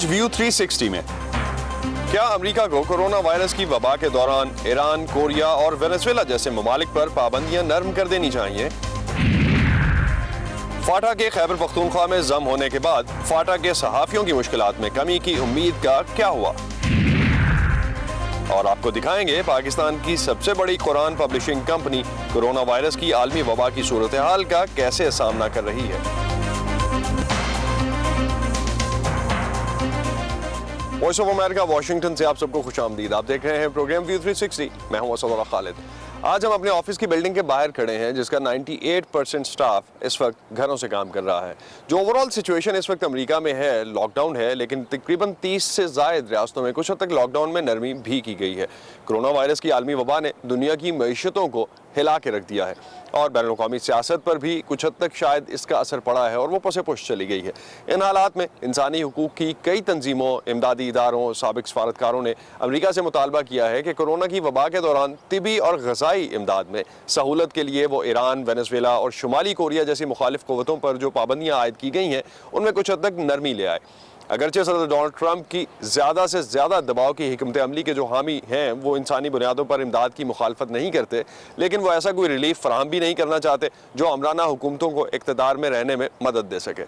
آج ویو 360 میں کیا امریکہ کو کورونا وائرس کی وبا کے دوران ایران، کوریا اور وینزویلا جیسے ممالک پر پابندیاں نرم کر دینی چاہیے؟ فاٹا کے خیبر پختونخوا میں ضم ہونے کے بعد فاٹا کے صحافیوں کی مشکلات میں کمی کی امید کا کیا ہوا؟ اور آپ کو دکھائیں گے پاکستان کی سب سے بڑی قرآن پبلشنگ کمپنی کورونا وائرس کی عالمی وبا کی صورتحال کا کیسے سامنا کر رہی ہے۔ وائس آف امریکہ واشنگٹن سے آپ سب کو خوش آمدید۔ آپ دیکھ رہے ہیں پروگرام ویو 360، میں ہوں اسد اللہ خالد۔ آج ہم اپنے آفس کی بلڈنگ کے باہر کھڑے ہیں جس کا 98% سٹاف اس وقت گھروں سے کام کر رہا ہے۔ جو اوورال سچویشن اس وقت امریکہ میں ہے، لاک ڈاؤن ہے، لیکن تقریباً 30 سے زائد ریاستوں میں کچھ حد تک لاک ڈاؤن میں نرمی بھی کی گئی ہے۔ کورونا وائرس کی عالمی وبا نے دنیا کی معیشتوں کو ہلا کے رکھ دیا ہے اور بین الاقوامی سیاست پر بھی کچھ حد تک شاید اس کا اثر پڑا ہے اور وہ پس پش چلی گئی ہے۔ ان حالات میں انسانی حقوق کی کئی تنظیموں، امدادی اداروں، سابق سفارتکاروں نے امریکہ سے مطالبہ کیا ہے کہ کورونا کی وبا کے دوران طبی اور غذائی امداد میں سہولت کے لیے وہ ایران، وینزویلا اور شمالی کوریا جیسی مخالف قوتوں پر جو پابندیاں عائد کی گئی ہیں ان میں کچھ حد تک نرمی لے آئے۔ اگرچہ صدر ڈونلڈ ٹرمپ کی زیادہ سے زیادہ دباؤ کی حکمت عملی کے جو حامی ہیں وہ انسانی بنیادوں پر امداد کی مخالفت نہیں کرتے، لیکن وہ ایسا کوئی ریلیف فراہم بھی نہیں کرنا چاہتے جو عمرانہ حکومتوں کو اقتدار میں رہنے میں مدد دے سکے۔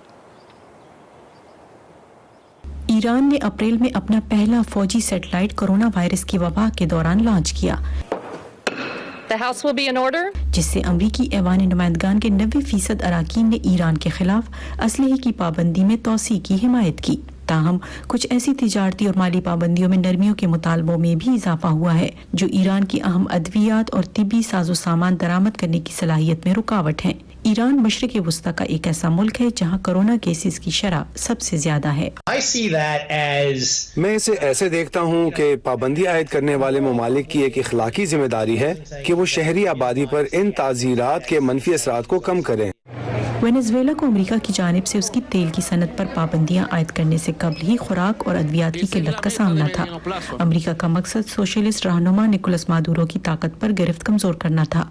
ایران نے اپریل میں اپنا پہلا فوجی سیٹلائٹ کورونا وائرس کی وبا کے دوران لانچ کیا، جس سے امریکی ایوان نمائندگان کے 90% اراکین نے ایران کے خلاف اسلحے کی پابندی میں توسیع کی حمایت کی۔ تاہم کچھ ایسی تجارتی اور مالی پابندیوں میں نرمیوں کے مطالبوں میں بھی اضافہ ہوا ہے جو ایران کی اہم ادویات اور طبی ساز و سامان درآمد کرنے کی صلاحیت میں رکاوٹ ہیں۔ ایران مشرق وسطی کا ایک ایسا ملک ہے جہاں کورونا کیسز کی شرح سب سے زیادہ ہے۔ میں اسے ایسے دیکھتا ہوں کہ پابندی عائد کرنے والے ممالک کی ایک اخلاقی ذمہ داری ہے کہ وہ شہری آبادی پر ان تعزیرات کے منفی اثرات کو کم کریں۔ وینزویلا کو امریکہ کی جانب سے اس کی تیل کی صنعت پر پابندیاں عائد کرنے سے قبل ہی خوراک اور ادویات کی قلت کا سامنا تھا۔ امریکہ کا مقصد سوشلسٹ رہنما نکولس مادورو کی طاقت پر گرفت کمزور کرنا تھا۔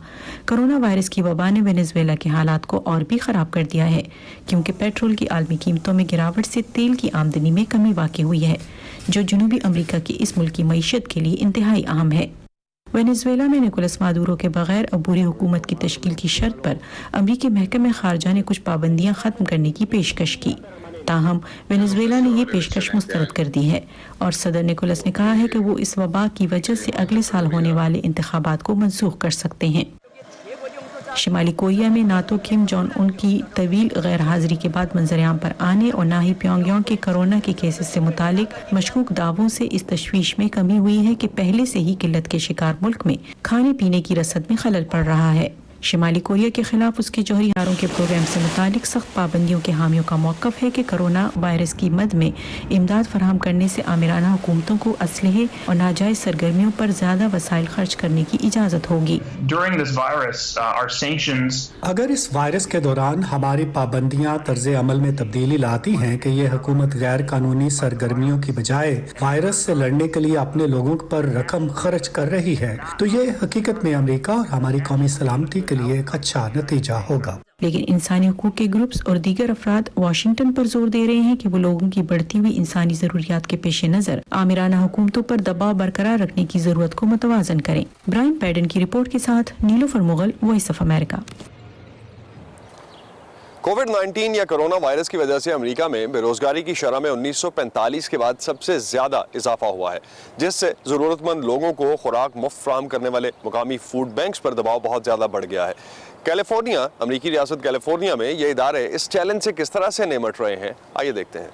کورونا وائرس کی وبا نے وینزویلا کے حالات کو اور بھی خراب کر دیا ہے، کیونکہ پیٹرول کی عالمی قیمتوں میں گراوٹ سے تیل کی آمدنی میں کمی واقع ہوئی ہے، جو جنوبی امریکہ کی اس ملک کی معیشت کے لیے انتہائی اہم ہے۔ وینزویلا میں نکولس مادورو کے بغیر عبوری حکومت کی تشکیل کی شرط پر امریکی محکمہ خارجہ نے کچھ پابندیاں ختم کرنے کی پیشکش کی، تاہم وینزویلا نے یہ پیشکش مسترد کر دی ہے اور صدر نکولس نے کہا ہے کہ وہ اس وبا کی وجہ سے اگلے سال ہونے والے انتخابات کو منسوخ کر سکتے ہیں۔ شمالی کوریا میں نہ تو کم جونگ ان کی طویل غیر حاضری کے بعد منظر عام پر آنے اور نہ ہی پیونگ یانگ کے کورونا کے کیسز سے متعلق مشکوک دعووں سے اس تشویش میں کمی ہوئی ہے کہ پہلے سے ہی قلت کے شکار ملک میں کھانے پینے کی رسد میں خلل پڑ رہا ہے۔ شمالی کوریا کے خلاف اس کے جوہری ہتھیاروں کے پروگرام سے متعلق سخت پابندیوں کے حامیوں کا موقف ہے کہ کورونا وائرس کی مد میں امداد فراہم کرنے سے آمرانہ حکومتوں کو اسلحے اور ناجائز سرگرمیوں پر زیادہ وسائل خرچ کرنے کی اجازت ہوگی۔ اگر اس وائرس کے دوران ہماری پابندیاں طرز عمل میں تبدیلی لاتی ہیں کہ یہ حکومت غیر قانونی سرگرمیوں کی بجائے وائرس سے لڑنے کے لیے اپنے لوگوں پر رقم خرچ کر رہی ہے، تو یہ حقیقت میں امریکہ اور ہماری قومی سلامتی کے لیے ایک اچھا نتیجہ ہوگا۔ لیکن انسانی حقوق کے گروپس اور دیگر افراد واشنگٹن پر زور دے رہے ہیں کہ وہ لوگوں کی بڑھتی ہوئی انسانی ضروریات کے پیش نظر آمرانہ حکومتوں پر دباؤ برقرار رکھنے کی ضرورت کو متوازن کریں۔ برائن پیڈن کی رپورٹ کے ساتھ Nilofar Mughal, voice of America. Covid 19 یا کرونا وائرس کی وجہ سے امریکہ میں بے روزگاری کی شرح میں 1945 کے بعد سب سے زیادہ اضافہ ہوا ہے، جس سے ضرورت مند لوگوں کو خوراک مفت فراہم کرنے والے مقامی فوڈ بینکس پر دباؤ بہت زیادہ بڑھ گیا ہے۔ کیلیفورنیا، امریکی ریاست کیلیفورنیا میں یہ ادارے اس چیلنج سے کس طرح سے نمٹ رہے ہیں، آئیے دیکھتے ہیں۔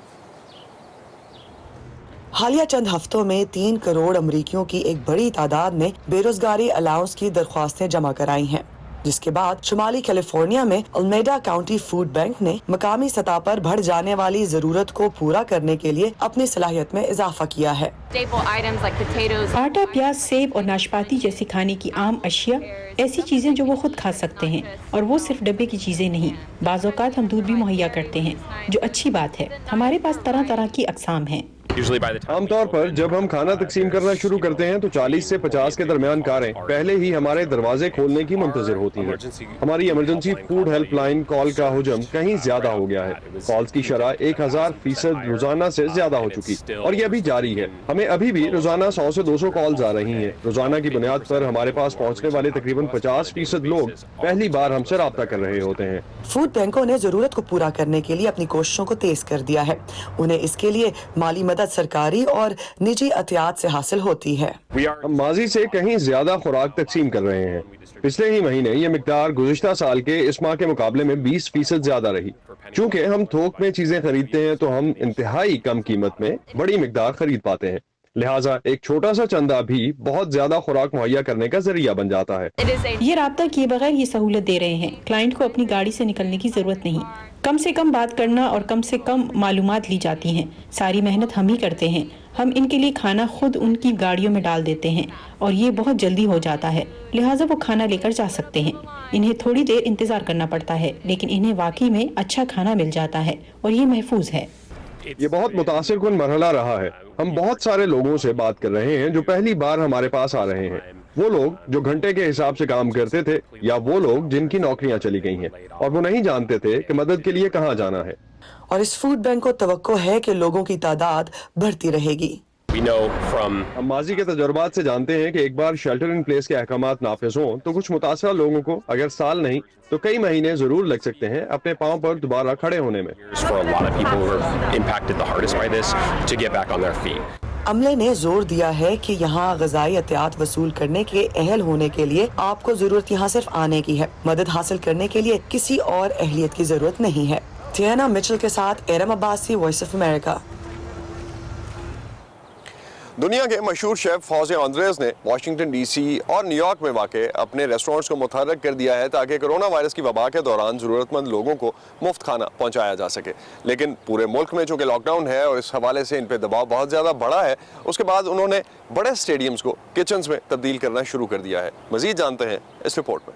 حالیہ چند ہفتوں میں 3 کروڑ امریکیوں کی ایک بڑی تعداد نے بے روزگاری الاؤنس کی درخواستیں جمع کرائی ہیں، جس کے بعد شمالی کیلیفورنیا میں المیڈا کاؤنٹی فوڈ بینک نے مقامی سطح پر بڑھ جانے والی ضرورت کو پورا کرنے کے لیے اپنی صلاحیت میں اضافہ کیا ہے۔ آٹا، پیاز، سیب اور ناشپاتی جیسی کھانے کی عام اشیاء، ایسی چیزیں جو وہ خود کھا سکتے ہیں، اور وہ صرف ڈبے کی چیزیں نہیں، بعض اوقات ہم دودھ بھی مہیا کرتے ہیں، جو اچھی بات ہے۔ ہمارے پاس طرح طرح کی اقسام ہیں۔ आम तौर पर जब हम खाना तकसीम करना शुरू करते हैं तो 40 से 50 के दरमियान कारें पहले ही हमारे दरवाजे खोलने की मुंतजिर होती हैं। हमारी इमरजेंसी फूड हेल्पलाइन कॉल का हुजम कहीं ज्यादा हो गया है। कॉल्स की शरह 1000% रोजाना से ज्यादा हो चुकी और ये अभी जारी है। हमें अभी भी रोजाना 100 से 200 कॉल्स आ रही हैं। रोजाना की बुनियाद पर हमारे पास पहुंचने वाले तकरीबन 50% लोग पहली बार हमसे राब्ता कर रहे होते हैं। फूड बैंकों ने जरूरत को पूरा करने के लिए अपनी कोशिशों को तेज कर दिया है। उन्हें इसके लिए माली मदद सरकारी और निजी एहतियात से हासिल होती है। हम माजी से कहीं ज्यादा खुराक तकसीम कर रहे हैं। पिछले ही महीने ये मिकदार गुज़िश्ता साल के इस माह के मुकाबले में 20% ज्यादा रही। चूँकि हम थोक में चीजें खरीदते हैं तो हम इंतहाई कम कीमत में बड़ी मिकदार खरीद पाते हैं। लिहाजा एक छोटा सा चंदा भी बहुत ज्यादा खुराक मुहैया करने का जरिया बन जाता है। ये राब्ता किए बगैर ये सहूलत दे रहे हैं। क्लाइंट को अपनी गाड़ी से निकलने की जरूरत नहीं। कम से कम बात करना और कम से कम मालूमात ली जाती हैं। सारी मेहनत हम ही करते हैं। हम इनके लिए खाना खुद उनकी गाड़ियों में डाल देते हैं और ये बहुत जल्दी हो जाता है। लिहाजा वो खाना लेकर जा सकते हैं। इन्हें थोड़ी देर इंतजार करना पड़ता है, लेकिन इन्हें वाकई में अच्छा खाना मिल जाता है और ये महफूज है। ये बहुत मुतासिर कुन मरहला रहा है। हम बहुत सारे लोगों से बात कर रहे हैं जो पहली बार हमारे पास आ रहे हैं। वो लोग जो घंटे के हिसाब से काम करते थे या वो लोग जिनकी नौकरियां चली गई हैं और वो नहीं जानते थे कि मदद के लिए कहां जाना है। और इस फूड बैंक को तवक्को है कि लोगों की तादाद बढ़ती रहेगी। हम माजी के तजुर्बात से जानते हैं कि एक बार शेल्टर इन प्लेस के अहकामात नाफिज हों तो कुछ मुतासरा लोगों को अगर साल नहीं तो कई महीने जरूर लग सकते हैं अपने पांव पर दोबारा खड़े होने में। अमले ने जोर दिया है कि यहाँ ग़िज़ाई एहतियात वसूल करने के अहल होने के लिए आपको जरूरत यहाँ सिर्फ आने की है। मदद हासिल करने के लिए किसी और अहलियत की जरूरत नहीं है। थियाना मिचेल के साथ एरम अब्बासी, वॉइस ऑफ अमेरिका। दुनिया के मशहूर शेफ होजे आंद्रेस ने वाशिंगटन डीसी और न्यूयॉर्क में वाक़ अपने रेस्टोरेंट्स को मुतहर्रिक कर दिया है ताकि कोरोना वायरस की वबा के दौरान ज़रूरतमंद लोगों को मुफ्त खाना पहुंचाया जा सके। लेकिन पूरे मुल्क में चूँकि लॉकडाउन है और इस हवाले से इन पर दबाव बहुत ज़्यादा बढ़ा है, उसके बाद उन्होंने बड़े स्टेडियम्स को किचन्स में तब्दील करना शुरू कर दिया है। मज़ीद जानते हैं इस रिपोर्ट में।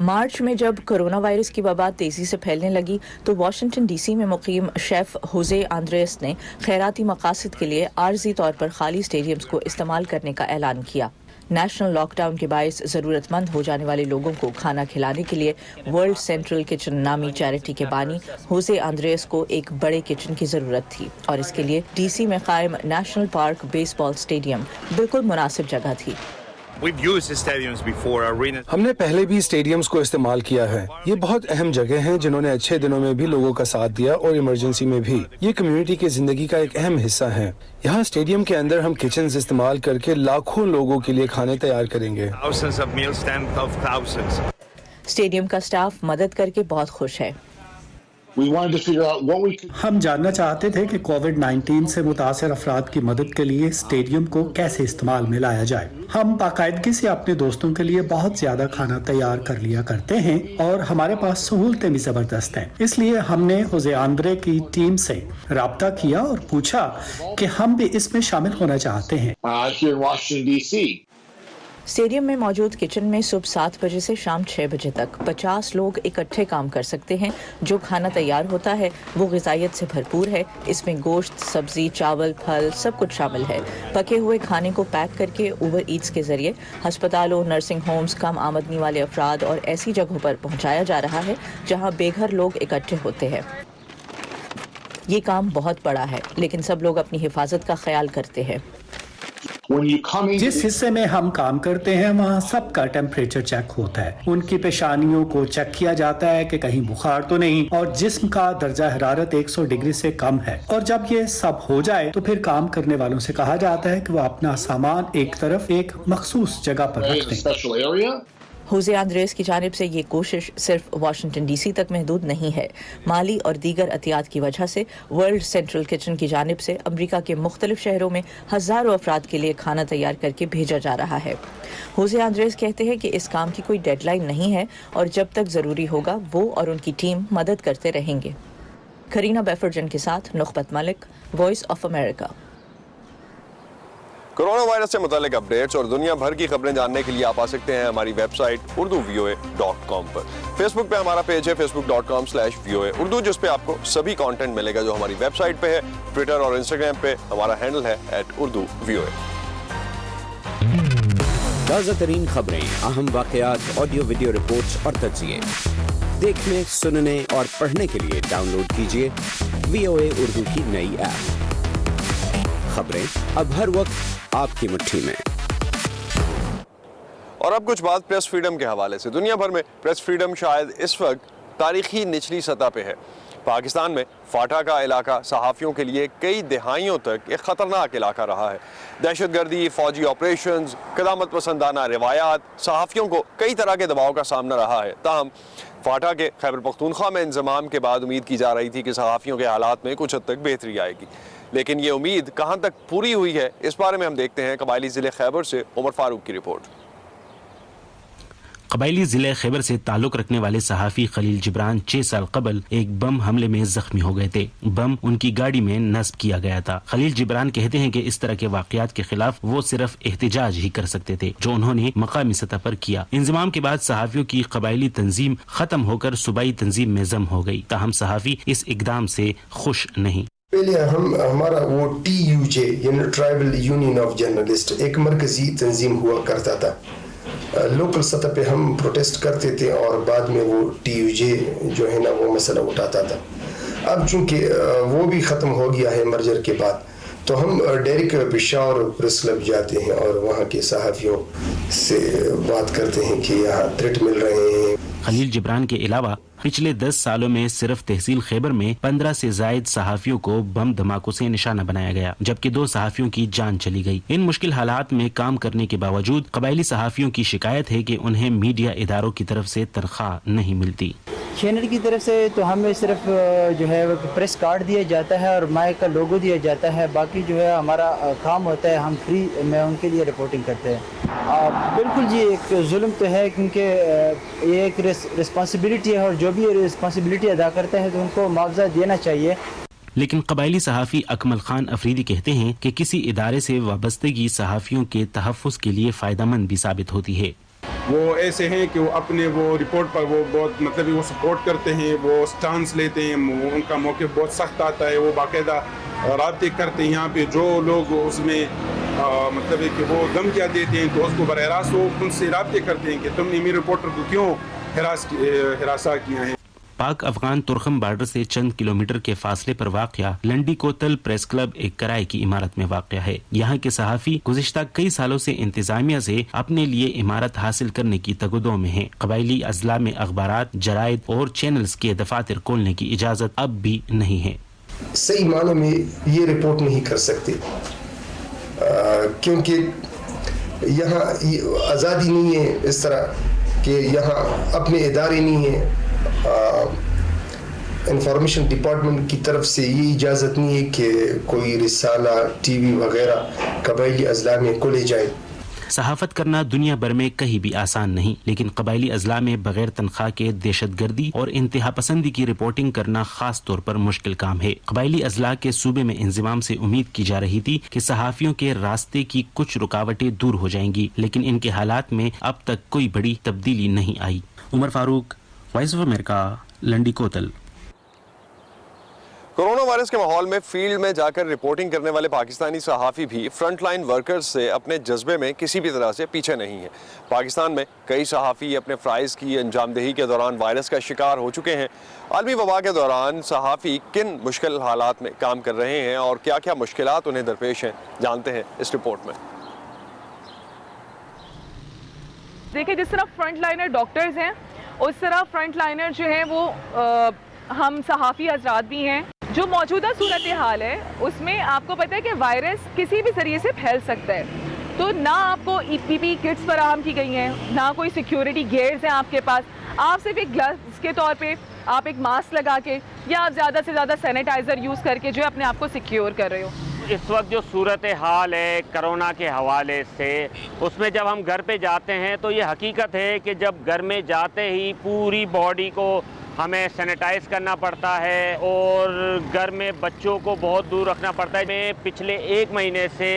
मार्च में जब कोरोना वायरस की वबा तेज़ी से फैलने लगी तो वाशिंगटन डीसी में मुकीम शेफ होजे आंद्रेस ने खैराती मकासद के लिए आर्जी तौर पर खाली स्टेडियम्स को इस्तेमाल करने का ऐलान किया। नेशनल लॉकडाउन के बायस ज़रूरतमंद हो जाने वाले लोगों को खाना खिलाने के लिए वर्ल्ड सेंट्रल किचन नामी चैरिटी के बानी होजे आंद्रेस को एक बड़े किचन की ज़रूरत थी और इसके लिए डीसी में कायम नेशनल पार्क बेसबॉल स्टेडियम बिल्कुल मुनासिब जगह थी। हमने पहले भी स्टेडियम्स को इस्तेमाल किया है। ये बहुत अहम जगह हैं जिन्होंने अच्छे दिनों में भी लोगों का साथ दिया और इमरजेंसी में भी। ये कम्युनिटी की जिंदगी का एक अहम हिस्सा है। यहाँ स्टेडियम के अंदर हम किचन्स इस्तेमाल करके लाखों लोगों के लिए खाने तैयार करेंगे। स्टेडियम का स्टाफ मदद करके बहुत खुश है। हम जानना चाहते थे कि कोविड-19 से मुतासर अफराद की मदद के लिए स्टेडियम को कैसे इस्तेमाल में लाया जाए। हम बाकायदगी से अपने दोस्तों के लिए बहुत ज्यादा खाना तैयार कर लिया करते हैं और हमारे पास सहूलतें भी जबरदस्त हैं। इसलिए हमने होजे आंद्रे की टीम से राब्ता किया और पूछा कि हम भी इसमें शामिल होना चाहते हैं। स्टेडियम में मौजूद किचन में सुबह 7 बजे से शाम 6 बजे तक 50 लोग इकट्ठे काम कर सकते हैं। जो खाना तैयार होता है वो ग़िज़ाइयत से भरपूर है। इसमें गोश्त, सब्जी, चावल, फल सब कुछ शामिल है। पके हुए खाने को पैक करके उबर ईट्स के जरिए अस्पतालों, नर्सिंग होम्स, कम आमदनी वाले अफराद और ऐसी जगहों पर पहुँचाया जा रहा है जहाँ बेघर लोग इकट्ठे होते हैं। ये काम बहुत बड़ा है, लेकिन सब लोग अपनी हिफाजत का ख्याल करते हैं। जिस हिस्से में हम काम करते हैं वहाँ सबका टेम्परेचर चेक होता है। उनकी पेशानियों को चेक किया जाता है कि कहीं बुखार तो नहीं और जिस्म का दर्जा हरारत 100 डिग्री से कम है। और जब ये सब हो जाए तो फिर काम करने वालों से कहा जाता है कि वो अपना सामान एक तरफ एक मखसूस जगह पर रख दें। होजे आंद्रेस की जानिब से ये कोशिश सिर्फ वाशिंगटन डीसी तक महदूद नहीं है। माली और दीगर एहतियात की वजह से वर्ल्ड सेंट्रल किचन की जानिब से अमरीका के मुख्तलिफ शहरों में हज़ारों अफराद के लिए खाना तैयार करके भेजा जा रहा है। होजे आंद्रेस कहते हैं कि इस काम की कोई डेडलाइन नहीं है और जब तक ज़रूरी होगा वो और उनकी टीम मदद करते रहेंगे। करीना बेफरजन के साथ Nukhbat Malik, voice of America. Corona virus से मुतालिक अपडेट्स और दुनिया भर की खबरें जानने के लिए आप आ सकते हैं हमारी वेबसाइट urduvoa.com पर। फेसबुक पे हमारा पेज है facebook.com/voa उर्दू, जिस पे आपको सभी कंटेंट मिलेगा जो हमारी वेबसाइट पे है। ट्विटर और इंस्टाग्राम पे हमारा हैंडल है @urduvoa। ताज़ा तरीन खबरें, अहम वाक़यात, ऑडियो वीडियो रिपोर्ट्स और तज्ज़िये देखने, सुनने और पढ़ने के लिए डाउनलोड कीजिए VOA उर्दू की नई ऐप। खबरें अब हर वक्त आपकी मुट्ठी में। और अब कुछ बात प्रेस फ्रीडम के हवाले से। दुनिया भर में प्रेस फ्रीडम शायद इस वक्त तारीखी निचली सतह पे है। पाकिस्तान में फाटा का इलाका सहाफ़ियों के लिए कई दहाइयों तक एक ख़तरनाक इलाका रहा है। दहशतगर्दी, फ़ौजी ऑपरेशंस, क़दामत पसंदाना रिवायात, सहाफ़ियों को कई तरह के दबाव का सामना रहा है। ताहम फाटा के खैबर पख्तूनख्वा में इंज़माम के बाद उम्मीद की जा रही थी कि सहाफ़ियों के हालात में कुछ हद तक बेहतरी आएगी, लेकिन ये उम्मीद कहाँ तक पूरी हुई है, इस बारे में हम देखते हैं कबायली ज़िले खैबर से उमर फारूक की रिपोर्ट। कबायली ज़िले खैबर से ताल्लुक़ रखने वाले सहाफ़ी खलील जिब्रान 6 साल कबल एक बम हमले में ज़ख्मी हो गए थे। बम उनकी गाड़ी में नस्ब किया गया था। खलील जिब्रान कहते हैं कि इस तरह के वाक़यात के खिलाफ वो सिर्फ एहतिजाज ही कर सकते थे, जो उन्होंने मकामी सतह पर किया। इंज़माम के बाद सहाफ़ियों की कबायली तंजीम ख़त्म होकर सूबाई तंजीम में ज़म हो गई। ताहम सहाफ़ी इस इक़दाम से खुश नहीं। पहले हमारा वो TUJ यानी ट्राइबल यूनियन ऑफ जर्नलिस्ट एक मरकजी तंजीम हुआ करता था। लोकल सतह पे हम प्रोटेस्ट करते थे और बाद में वो TUJ जो है ना वो मसला उठाता था। अब चूंकि वो भी ख़त्म हो गया है मर्जर के बाद, तो हम डायरेक्ट पेशावर प्रेस क्लब जाते हैं और वहाँ के सहाफ़ियों से बात करते हैं कि यहाँ थ्रेट मिल रहे हैं। खलील जिब्रान के अलावा पिछले 10 सालों में सिर्फ तहसील खैबर में 15 से जायद सहाफ़ियों को बम धमाकों से निशाना बनाया गया, जबकि 2 सहाफ़ियों की जान चली गई। इन मुश्किल हालात में काम करने के बावजूद कबायली सहाफ़ियों की शिकायत है कि उन्हें मीडिया इदारों की तरफ से तनख्वाह नहीं मिलती। चैनल की तरफ से तो हमें सिर्फ जो है प्रेस कार्ड दिया जाता है और माइक का लोगो दिया जाता है। बाकी जो है हमारा काम होता है, हम फ्री में उनके लिए रिपोर्टिंग करते हैं। बिल्कुल जी, एक जुल्म तो है, क्योंकि ये एक रिस्पॉन्सिबिलिटी है और जो भी रिस्पॉन्सिबिलिटी अदा करते हैं तो उनको मुआवजा देना चाहिए। लेकिन कबायली सहाफ़ी अकमल खान अफरीदी कहते हैं कि किसी इदारे से वाबस्तगी सहाफ़ियों के तहफ़्फ़ुज़ के लिए फ़ायदेमंद भी साबित होती है। वो ऐसे हैं कि वो अपने वो रिपोर्ट पर वो बहुत मतलब वो सपोर्ट करते हैं, वो स्टांस लेते हैं, उनका मौक़िफ़ बहुत सख्त आता है। वो बाकायदा राब्ते करते हैं यहाँ पे जो लोग उसमें मतलब है कि वो धमकियाँ देते हैं तो उसको बराह रास्त वो उनसे राब्ते करते हैं कि तुमने मेरे रिपोर्टर को क्यों हिरासा किया है। पाक अफगान तुर्खम बॉर्डर से चंद किलोमीटर के फासले पर वाक़या लंडी कोतल प्रेस क्लब एक किराए की इमारत में वाक़या है। यहाँ के सहाफ़ी गुज़िश्ता कई सालों से इंतजामिया से अपने लिए इमारत हासिल करने की तगदो में हैं। कबायली अजला में अखबारात, जराइद और चैनल्स के दफातर खोलने की इजाज़त अब भी नहीं है। सही मानों में ये रिपोर्ट नहीं कर सकते क्योंकि यहाँ आज़ादी नहीं है, इस तरह कि यहाँ अपने इदारे नहीं है। इंफॉर्मेशन डिपार्टमेंट की तरफ से ये इजाज़त नहीं है कि कोई रिसाला, TV वगैरह कबायली अजला में खोले जाए। सहाफ़त करना दुनिया भर में कहीं भी आसान नहीं, लेकिन कबायली अजला में बगैर तनख्वाह के दहशतगर्दी और इंतहा पसंदी की रिपोर्टिंग करना खास तौर पर मुश्किल काम है। कबायली अजला के सूबे में इंज़माम से उम्मीद की जा रही थी कि सहाफ़ियों के रास्ते की कुछ रुकावटें दूर हो जाएंगी, लेकिन इनके हालात में अब तक कोई बड़ी तब्दीली नहीं आई। Umar Farooq, voice of America, Landi Kotal. Corona virus के माहौल में फील्ड में जाकर रिपोर्टिंग करने वाले पाकिस्तानी सहाफ़ी भी फ्रंट लाइन वर्कर्स से अपने जज्बे में किसी भी तरह से पीछे नहीं है। पाकिस्तान में कई सहाफ़ी अपने फ़राइज़ की अंजामदही के दौरान वायरस का शिकार हो चुके हैं। आलमी वबा के दौरान सहाफ़ी किन मुश्किल हालात में काम कर रहे हैं और क्या क्या मुश्किलात उन्हें दरपेश हैं, जानते हैं इस रिपोर्ट में। देखिए, जिस तरह फ्रंट लाइनर डॉक्टर्स हैं उस तरह फ्रंट लाइनर जो हैं वो हम सहाफ़ी हज़रात भी हैं। जो मौजूदा सूरत हाल है उसमें आपको पता है कि वायरस किसी भी ज़रिए से फैल सकता है, तो ना आपको EPP किट्स फराहम की गई हैं, ना कोई सिक्योरिटी गेयर्स हैं आपके पास। आप सिर्फ एक ग्लव्स के तौर पे आप एक मास्क लगा के या आप ज़्यादा से ज़्यादा सैनिटाइज़र यूज़ करके जो है अपने आप को सिक्योर कर रहे हो। इस वक्त जो सूरत हाल है कोरोना के हवाले से, उसमें जब हम घर पे जाते हैं तो ये हकीकत है कि जब घर में जाते ही पूरी बॉडी को हमें सैनिटाइज़ करना पड़ता है और घर में बच्चों को बहुत दूर रखना पड़ता है। मैं पिछले 1 महीने से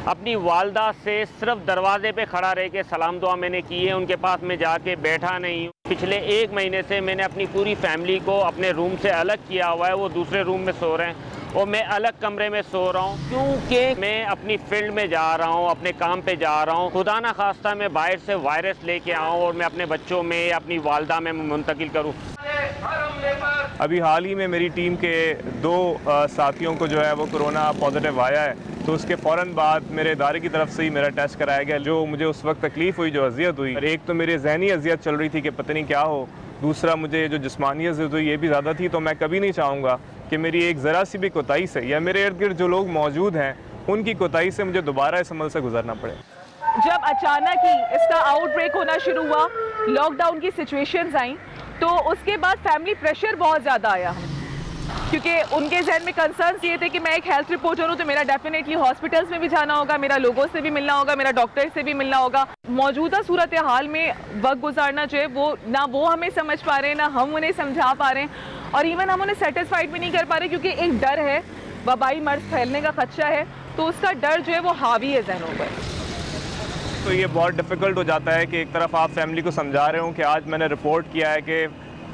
अपनी वालदा से सिर्फ दरवाजे पे खड़ा रह के सलाम दुआ मैंने की है, उनके पास में जाके बैठा नहीं हूँ। पिछले 1 महीने से मैंने अपनी पूरी फैमिली को अपने रूम से अलग किया हुआ है, वो दूसरे रूम में सो रहे हैं और मैं अलग कमरे में सो रहा हूँ, क्योंकि मैं अपनी फील्ड में जा रहा हूँ, अपने काम पे जा रहा हूँ। खुदा ना खास्ता मैं बाहर से वायरस लेके आऊँ और मैं अपने बच्चों में या अपनी वालदा में मुंतकिल करूँ। अभी हाल ही में मेरी टीम के 2 साथियों को जो है वो कोरोना पॉजिटिव आया है, तो उसके फ़ौरन बाद मेरे इदारे की तरफ से ही मेरा टेस्ट कराया गया। जो मुझे उस वक्त तकलीफ़ हुई, जो अजियत हुई, एक तो मेरी ज़हनी अजियत चल रही थी कि पता नहीं क्या हो, दूसरा मुझे जो जिस्मानी अजियत हुई ये भी ज़्यादा थी। तो मैं कभी नहीं चाहूँगा कि मेरी एक ज़रा सी भी कोताही से या मेरे इर्द गिर्द जो लोग मौजूद हैं उनकी कोताही से मुझे दोबारा इस अमल से गुजरना पड़े। जब अचानक ही इसका आउटब्रेक होना शुरू हुआ, लॉकडाउन की सिचुएशंस आई, तो उसके बाद फैमिली प्रेशर बहुत ज़्यादा आया, क्योंकि उनके जहन में कंसर्न्स ये थे कि मैं एक हेल्थ रिपोर्टर हूँ तो मेरा डेफिनेटली हॉस्पिटल्स में भी जाना होगा, मेरा लोगों से भी मिलना होगा, मेरा डॉक्टर से भी मिलना होगा। मौजूदा सूरत हाल में वक्त गुजारना जो है वो हमें समझ पा रहे हैं, ना हम उन्हें समझा पा रहे हैं, और इवन हम उन्हें सेटिस्फाइड भी नहीं कर पा रहे, क्योंकि एक डर है, वबाई मर्ज फैलने का खदशा है, तो उसका डर जो है वो हावी है जहनों पर। तो ये बहुत डिफ़िकल्ट हो जाता है कि एक तरफ आप फैमिली को समझा रहे हो कि आज मैंने रिपोर्ट किया है कि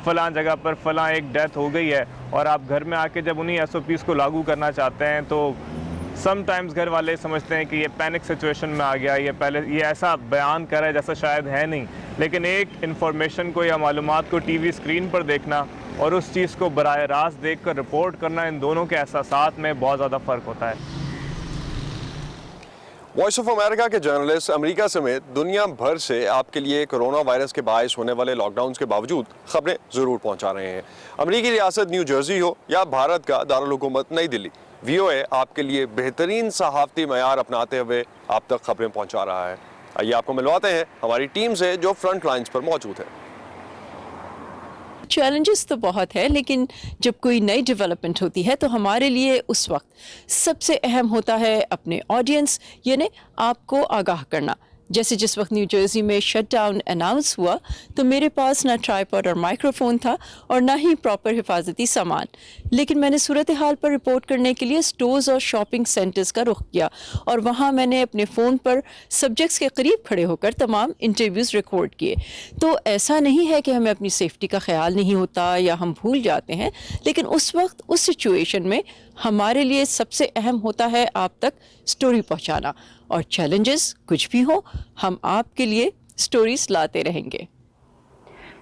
फ़लाँ जगह पर फ़लाँ एक डेथ हो गई है, और आप घर में आके जब उन्हीं SOPs को लागू करना चाहते हैं तो समटाइम्स घर वाले समझते हैं कि ये पैनिक सिचुएशन में आ गया, ये पहले ये ऐसा बयान कर रहा है जैसा शायद है नहीं। लेकिन एक इन्फॉर्मेशन को या मालूमात को TV स्क्रीन पर देखना और उस चीज़ को बराह रास्त देख कर रिपोर्ट करना, इन दोनों के एहसासात में बहुत ज़्यादा फ़र्क होता है। वॉइस ऑफ अमेरिका के जर्नलिस्ट अमेरिका समेत दुनिया भर से आपके लिए कोरोना वायरस के बायस होने वाले लॉकडाउन के बावजूद खबरें ज़रूर पहुंचा रहे हैं। अमेरिकी रियासत न्यू जर्सी हो या भारत का दारुल हुकूमत नई दिल्ली, VOA आपके लिए बेहतरीन सहाफ़ती मयार अपनाते हुए आप तक खबरें पहुंचा रहा है। आइए आपको मिलवाते हैं हमारी टीम से जो फ्रंट लाइन्स पर मौजूद है। चैलेंजेस तो बहुत है, लेकिन जब कोई नई डेवलपमेंट होती है तो हमारे लिए उस वक्त सबसे अहम होता है अपने ऑडियंस यानी आपको आगाह करना। जैसे जिस वक्त न्यू जर्सी में शटडाउन अनाउंस हुआ तो मेरे पास ना ट्राइपॉड और माइक्रोफोन था और ना ही प्रॉपर हिफाजती सामान, लेकिन मैंने सूरत हाल पर रिपोर्ट करने के लिए स्टोर्स और शॉपिंग सेंटर्स का रुख किया और वहाँ मैंने अपने फ़ोन पर सब्जेक्ट्स के करीब खड़े होकर तमाम इंटरव्यूज़ रिकॉर्ड किए। तो ऐसा नहीं है कि हमें अपनी सेफ्टी का ख्याल नहीं होता या हम भूल जाते हैं, लेकिन उस वक्त उस सिचुएशन में हमारे लिए सबसे अहम होता है आप तक स्टोरी पहुंचाना, और चैलेंजेस कुछ भी हो हम आपके लिए स्टोरीज लाते रहेंगे।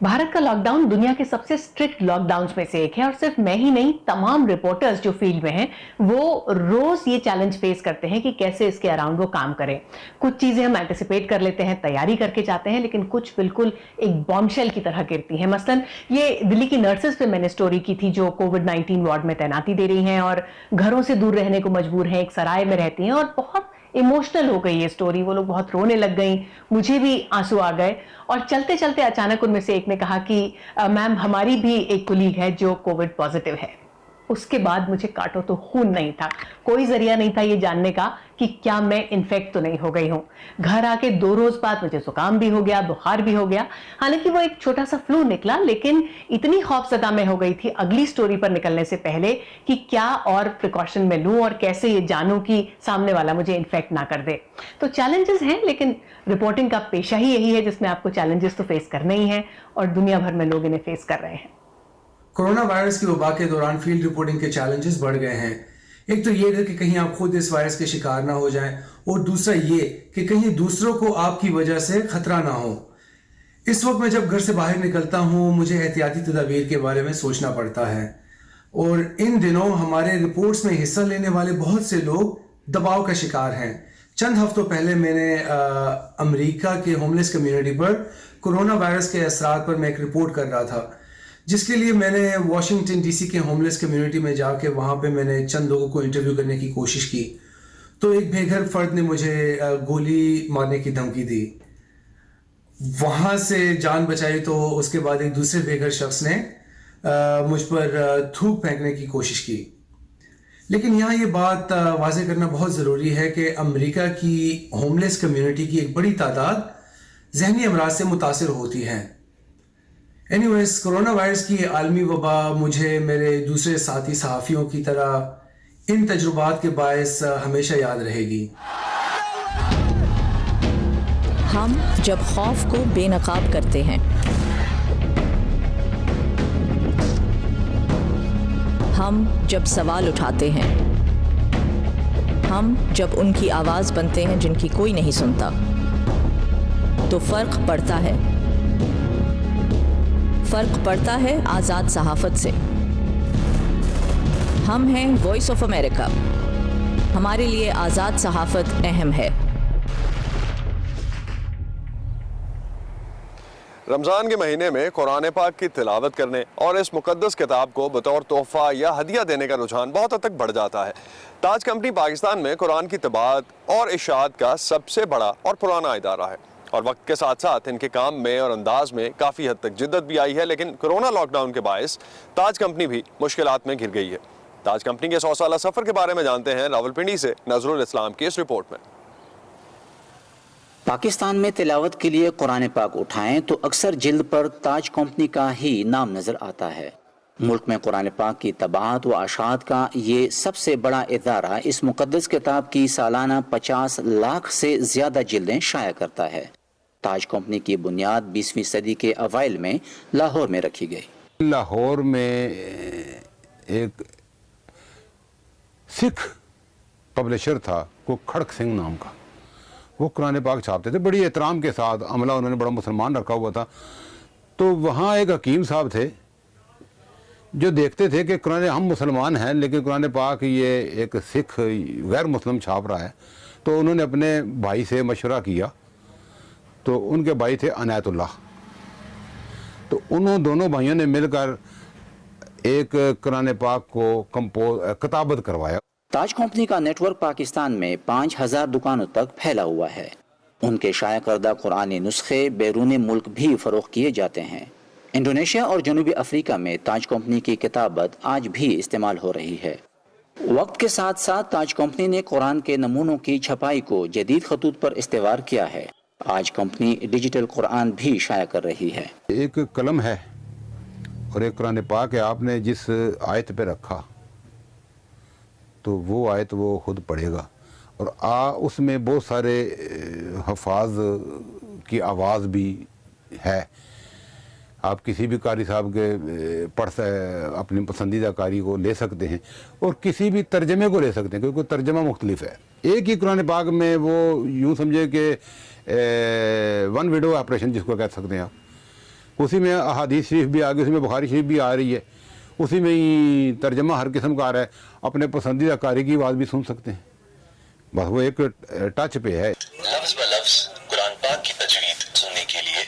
भारत का लॉकडाउन दुनिया के सबसे स्ट्रिक्ट लॉकडाउन में से एक है, और सिर्फ मैं ही नहीं, तमाम रिपोर्टर्स जो फील्ड में हैं वो रोज ये चैलेंज फेस करते हैं कि कैसे इसके अराउंड वो काम करें। कुछ चीजें हम एंटिसिपेट कर लेते हैं, तैयारी करके जाते हैं, लेकिन कुछ बिल्कुल एक बॉम्बशेल की तरह गिरती हैं। मसलन ये दिल्ली की नर्सेज पे मैंने स्टोरी की थी जो कोविड-19 वार्ड में तैनाती दे रही हैं और घरों से दूर रहने को मजबूर हैं, एक सराय में रहती हैं, और बहुत इमोशनल हो गई ये स्टोरी। वो लोग बहुत रोने लग गई, मुझे भी आंसू आ गए, और चलते चलते अचानक उनमें से एक ने कहा कि मैम हमारी भी एक कोलीग है जो कोविड पॉजिटिव है। उसके बाद मुझे काटो तो खून नहीं था, कोई जरिया नहीं था ये जानने का कि क्या मैं इन्फेक्ट तो नहीं हो गई हूँ। घर आके 2 रोज बाद मुझे जुकाम भी हो गया, बुखार भी हो गया। हालांकि वो एक छोटा सा फ्लू निकला, लेकिन इतनी खौफजदा मैं हो गई थी अगली स्टोरी पर निकलने से पहले कि क्या और प्रिकॉशन में लूं और कैसे ये जानूं कि सामने वाला मुझे इन्फेक्ट ना कर दे। तो चैलेंजेस हैं, लेकिन रिपोर्टिंग का पेशा ही यही है जिसमें आपको चैलेंजेस तो फेस करने ही हैं, और दुनिया भर में लोग इन्हें फेस कर रहे हैं। कोरोना वायरस की वबा के दौरान फील्ड रिपोर्टिंग के चैलेंजेस बढ़ गए हैं। एक तो ये है कि कहीं आप खुद इस वायरस के शिकार ना हो जाएं, और दूसरा ये कि कहीं दूसरों को आपकी वजह से खतरा ना हो। इस वक्त मैं जब घर से बाहर निकलता हूँ मुझे एहतियाती तदाबीर के बारे में सोचना पड़ता है, और इन दिनों हमारे रिपोर्ट्स में हिस्सा लेने वाले बहुत से लोग दबाव का शिकार हैं। चंद हफ्तों पहले मैंने अमेरिका के होमलेस कम्युनिटी पर कोरोना वायरस के असरात पर मैं एक रिपोर्ट कर रहा था, जिसके लिए मैंने वाशिंगटन DC के होमलेस कम्युनिटी में जाके वहाँ पे मैंने चंद लोगों को इंटरव्यू करने की कोशिश की। तो एक बेघर फर्द ने मुझे गोली मारने की धमकी दी, वहाँ से जान बचाई। तो उसके बाद एक दूसरे बेघर शख्स ने मुझ पर थूक फेंकने की कोशिश की। लेकिन यहाँ ये बात वाज़ेह करना बहुत ज़रूरी है कि अमेरिका की होमलेस कम्युनिटी की एक बड़ी तादाद जहनी अमराज से मुतासिर होती है। एनीवेज, कोरोना वायरस की आलमी वबा मुझे मेरे दूसरे साथी सहाफ़ियों की तरह इन तजुर्बात के बायस हमेशा याद रहेगी। ہم جب خوف کو بے نقاب کرتے ہیں، ہم جب سوال اٹھاتے ہیں، ہم جب ان کی آواز بنتے ہیں جن کی کوئی نہیں سنتا، تو فرق پڑتا ہے۔ فرق پڑتا ہے آزاد صحافت سے۔ ہم ہیں وائس آف امریکہ، ہمارے لیے آزاد صحافت اہم ہے۔ رمضان کے مہینے میں قرآن پاک کی تلاوت کرنے اور اس مقدس کتاب کو بطور تحفہ یا ہدیہ دینے کا رجحان بہت حد تک بڑھ جاتا ہے۔ تاج کمپنی پاکستان میں قرآن کی طباعت اور اشاعت کا سب سے بڑا اور پرانا ادارہ ہے، اور وقت کے ساتھ ساتھ ان کے کام میں اور انداز میں کافی حد تک جدت بھی آئی ہے، لیکن کرونا لاک ڈاؤن کے باعث تاج کمپنی بھی مشکلات میں گھر گئی ہے۔ تاج کمپنی کے 100 سالہ سفر کے بارے میں جانتے ہیں راولپنڈی سے نظر الاسلام کی اس رپورٹ میں۔ پاکستان میں تلاوت کے لیے قرآن پاک اٹھائیں تو اکثر جلد پر تاج کمپنی کا ہی نام نظر آتا ہے۔ ملک میں قرآن پاک کی طباعت و اشاعت کا یہ سب سے بڑا ادارہ اس مقدس کتاب کی سالانہ 50 لاکھ سے زیادہ جلدیں شائع کرتا ہے۔ تاج کمپنی کی بنیاد 20ویں صدی کے اوائل میں لاہور میں رکھی گئی۔ لاہور میں ایک سکھ پبلشر تھا کو کھڑک سنگھ نام کا، وہ قرآن پاک چھاپتے تھے بڑی احترام کے ساتھ، عملہ انہوں نے بڑا مسلمان رکھا ہوا تھا۔ تو وہاں ایک حکیم صاحب تھے جو دیکھتے تھے کہ قرآن ہم مسلمان ہیں لیکن قرآن پاک یہ ایک سکھ غیر مسلم چھاپ رہا ہے، تو انہوں نے اپنے بھائی سے مشورہ کیا، تو ان کے بھائی تھے عنایت اللہ، تو انہوں دونوں بھائیوں نے مل کر ایک قرآن پاک کو کتابت کروایا۔ تاج کمپنی کا نیٹ ورک پاکستان میں 5000 دکانوں تک پھیلا ہوا ہے۔ ان کے شائع کردہ قرآنی نسخے بیرون ملک بھی فروخت کیے جاتے ہیں۔ انڈونیشیا اور جنوبی افریقہ میں تاج کمپنی کی کتابت آج بھی استعمال ہو رہی ہے۔ وقت کے ساتھ ساتھ تاج کمپنی نے قرآن کے نمونوں کی چھپائی کو جدید خطوط پر استوار کیا ہے۔ آج کمپنی ڈیجیٹل قرآن بھی شائع کر رہی ہے۔ ایک قلم ہے اور ایک قرآن پاک ہے، آپ نے جس آیت پہ رکھا تو وہ آیت وہ خود پڑھے گا، اور اس میں بہت سارے حفاظ کی آواز بھی ہے۔ آپ کسی بھی قاری صاحب کے اپنی پسندیدہ قاری کو لے سکتے ہیں اور کسی بھی ترجمے کو لے سکتے ہیں، کیونکہ ترجمہ مختلف ہے۔ ایک ہی قرآن پاک میں وہ یوں سمجھے کہ ون وڈو آپریشن جس کو کہہ سکتے ہیں آپ، اسی میں احادیث شریف بھی آ گئی، اسی میں بخاری شریف بھی آ رہی ہے، اسی میں ہی ترجمہ ہر قسم کا آ رہا ہے، اپنے پسندیدہ قاری کی آواز بھی سن سکتے ہیں، بس وہ ایک ٹچ پہ ہے۔ لفظ بہ لفظ قرآن پاک کی تجوید سننے کے لیے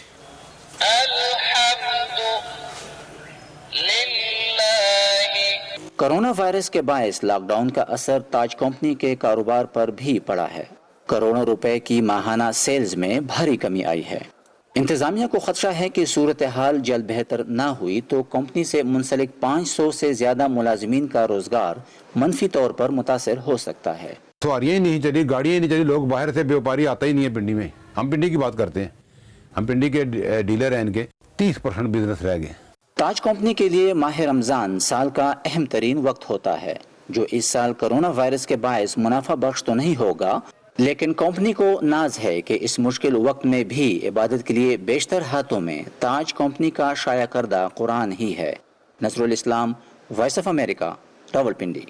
کرونا وائرس کے باعث لاک ڈاؤن کا اثر تاج کمپنی کے کاروبار پر بھی پڑا ہے۔ کروڑوں روپے کی ماہانہ سیلز میں بھاری کمی آئی ہے۔ انتظامیہ کو خدشہ ہے کہ صورتحال جلد بہتر نہ ہوئی تو کمپنی سے منسلک 500 سے زیادہ ملازمین کا روزگار منفی طور پر متاثر ہو سکتا ہے۔ سواریاں ہی نہیں چلی، گاڑیاں ہی نہیں چلی، لوگ باہر سے بیوپاری آتا ہی نہیں ہے پنڈی میں۔ ہم پنڈی کی بات کرتے ہیں، ہم پنڈی کے ڈیلر ہیں، ان کے 30% بزنس رہ گئے۔ تاج کمپنی کے لیے ماہ رمضان سال کا اہم ترین وقت ہوتا ہے، جو اس سال کرونا وائرس کے باعث منافع بخش تو نہیں ہوگا، لیکن کمپنی کو ناز ہے کہ اس مشکل وقت میں بھی عبادت کے لیے بیشتر ہاتھوں میں تاج کمپنی کا شائع کردہ قرآن ہی ہے۔ نظر الاسلام، وائس آف امریکہ، راولپنڈی۔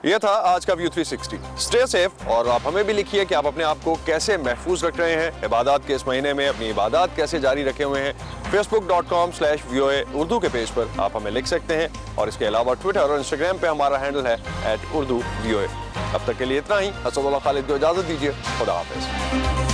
یہ تھا آج کا ویو 360۔ اسٹے سیف، اور آپ ہمیں بھی لکھیے کہ آپ اپنے آپ کو کیسے محفوظ رکھ رہے ہیں، عبادات کے اس مہینے میں اپنی عبادات کیسے جاری رکھے ہوئے ہیں۔ facebook.com/VOA اردو کے پیج پر آپ ہمیں لکھ سکتے ہیں، اور اس کے علاوہ ٹویٹر اور انسٹاگرام پہ ہمارا ہینڈل ہے @urduvoa۔ اب تک کے لیے اتنا ہی۔ اسد اللہ خالد کو اجازت دیجیے، خدا حافظ۔